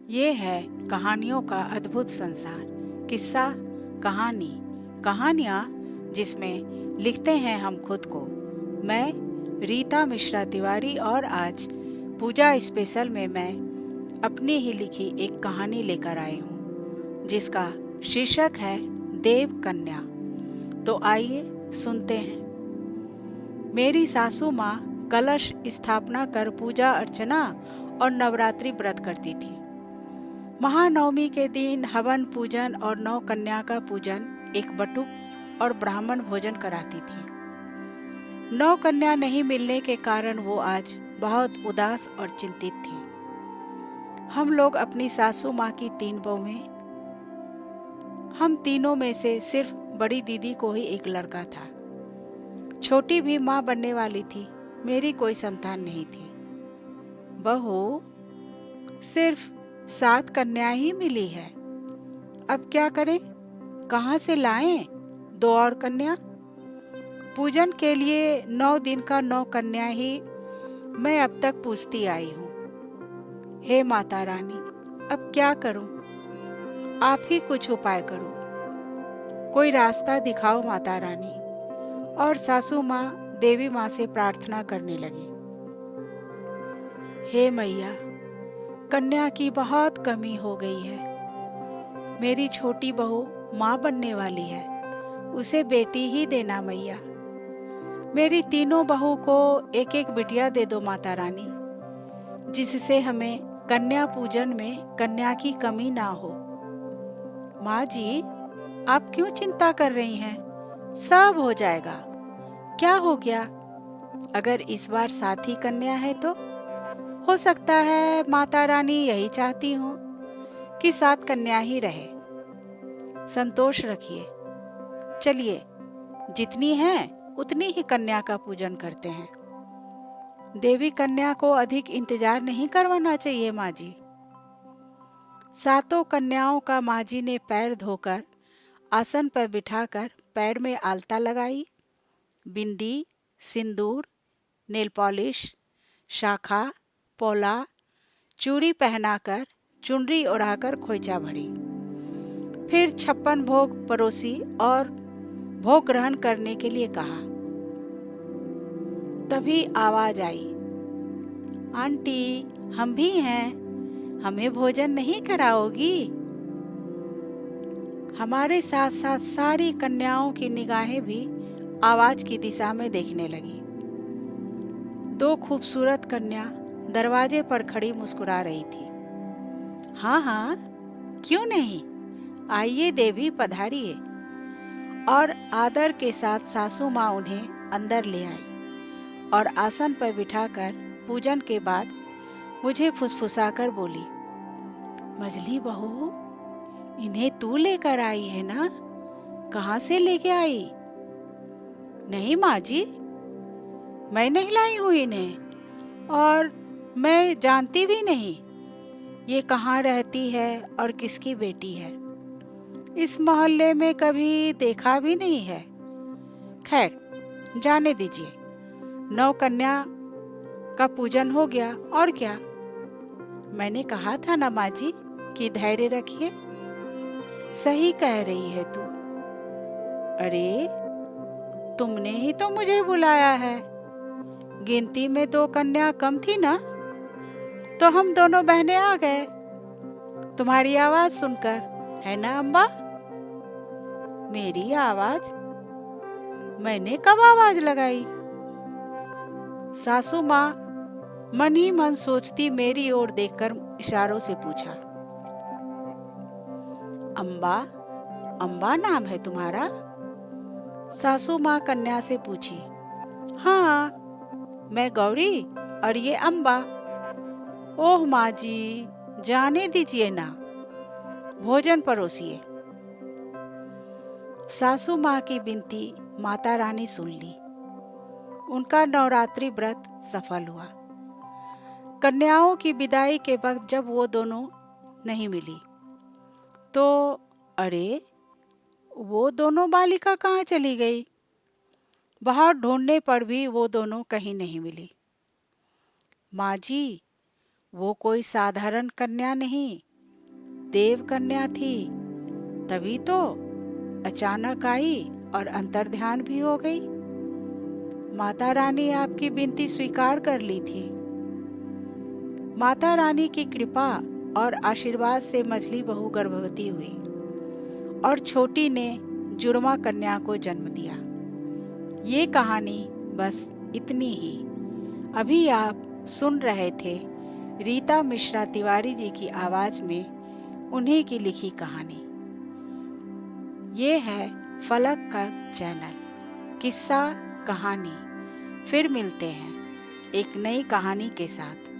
ये है कहानियों का अद्भुत संसार। किस्सा, कहानी, कहानियाँ जिसमें लिखते हैं हम खुद को। मैं रीता मिश्रा तिवारी और आज पूजा स्पेशल में मैं अपनी ही लिखी एक कहानी लेकर आई हूँ जिसका शीर्षक है देव कन्या। तो आइए सुनते हैं। मेरी सासू माँ कलश स्थापना कर पूजा अर्चना और नवरात्रि व्रत करती थी। महानवमी के दिन हवन पूजन और नौ कन्या का पूजन, एक बटुक और ब्राह्मण भोजन कराती थी। नौ कन्या नहीं मिलने के कारण वो आज बहुत उदास और चिंतित थी। हम लोग अपनी सासू माँ की 3 बहुएं, हम तीनों में से सिर्फ बड़ी दीदी को ही एक लड़का था। छोटी भी माँ बनने वाली थी। मेरी कोई संतान नहीं थी। बहू सिर्फ 7 कन्या ही मिली है। अब क्या करें? कहाँ से लाएं 2 और कन्या? पूजन के लिए 9 दिन का 9 कन्या ही मैं अब तक पूछती आई हूँ। हे माता रानी, अब क्या करूँ? आप ही कुछ उपाय करो। कोई रास्ता दिखाओ माता रानी। और सासू माँ देवी माँ से प्रार्थना करने लगी। हे मैया, कन्या की बहुत कमी हो गई है। मेरी छोटी बहू माँ बनने वाली है, उसे बेटी ही देना मैया। मेरी तीनों बहू को एक एक बिटिया दे दो माता रानी, जिससे हमें कन्या पूजन में कन्या की कमी ना हो। माँ जी, आप क्यों चिंता कर रही हैं? सब हो जाएगा। क्या हो गया? अगर इस बार 7 ही कन्या है तो हो सकता है माता रानी यही चाहती हूँ कि 7 कन्या ही रहे। संतोष रखिए। चलिए, जितनी हैं उतनी ही कन्या का पूजन करते हैं। देवी कन्या को अधिक इंतजार नहीं करवाना चाहिए माँ जी। 7 कन्याओं का माँ जी ने पैर धोकर आसन पर बिठाकर पैर में आलता लगाई, बिंदी, सिंदूर, नेल पॉलिश, शाखा, पोला, चूड़ी पहनाकर चुनरी ओढ़ाकर खोइचा भरी। फिर 56 भोग परोसी और भोग ग्रहण करने के लिए कहा। तभी आवाज आई, आंटी, हम भी हैं, हमें भोजन नहीं कराओगी? हमारे साथ साथ सारी कन्याओं की निगाहें भी आवाज की दिशा में देखने लगी। 2 खूबसूरत कन्या दरवाजे पर खड़ी मुस्कुरा रही थी। हाँ हाँ, क्यों नहीं, आइए देवी पधारिए। और आदर के साथ सासू माँ उन्हें अंदर ले आई और आसन पर बिठाकर पूजन के बाद मुझे फुसफुसाकर बोली, मझली बहू, इन्हें तू लेकर आई है ना? कहाँ से लेके आई? नहीं माँ जी, मैं नहीं लाई हूँ इन्हें, और मैं जानती भी नहीं ये कहाँ रहती है और किसकी बेटी है। इस मोहल्ले में कभी देखा भी नहीं है। खैर, जाने दीजिए। 9 कन्या का पूजन हो गया और क्या। मैंने कहा था ना माँ जी कि धैर्य रखिए। सही कह रही है तू। अरे, तुमने ही तो मुझे बुलाया है। गिनती में 2 कन्या कम थी ना, तो हम दोनों बहनें आ गए तुम्हारी आवाज सुनकर, है ना अम्बा? मेरी आवाज? मैंने कब आवाज लगाई? सासू माँ मन ही मन सोचती मेरी ओर देखकर इशारों से पूछा, अम्बा, अम्बा नाम है तुम्हारा? सासू माँ कन्या से पूछी। हाँ, मैं गौरी और ये अम्बा। ओह माँ जी, जाने दीजिए ना, भोजन परोसिए। सासू माँ की विनती माता रानी सुन ली। उनका नवरात्रि व्रत सफल हुआ। कन्याओं की विदाई के वक्त जब वो दोनों नहीं मिली तो अरे, वो दोनों बालिका कहाँ चली गई? बाहर ढूंढने पर भी वो दोनों कहीं नहीं मिली। माँ जी, वो कोई साधारण कन्या नहीं, देव कन्या थी, तभी तो अचानक आई और अंतर्ध्यान भी हो गई। माता रानी आपकी विनती स्वीकार कर ली थी। माता रानी की कृपा और आशीर्वाद से मझली बहू गर्भवती हुई और छोटी ने जुड़वा कन्या को जन्म दिया। ये कहानी बस इतनी ही। अभी आप सुन रहे थे रीता मिश्रा तिवारी जी की आवाज में उन्हीं की लिखी कहानी। ये है फलक का चैनल, किस्सा कहानी। फिर मिलते हैं एक नई कहानी के साथ।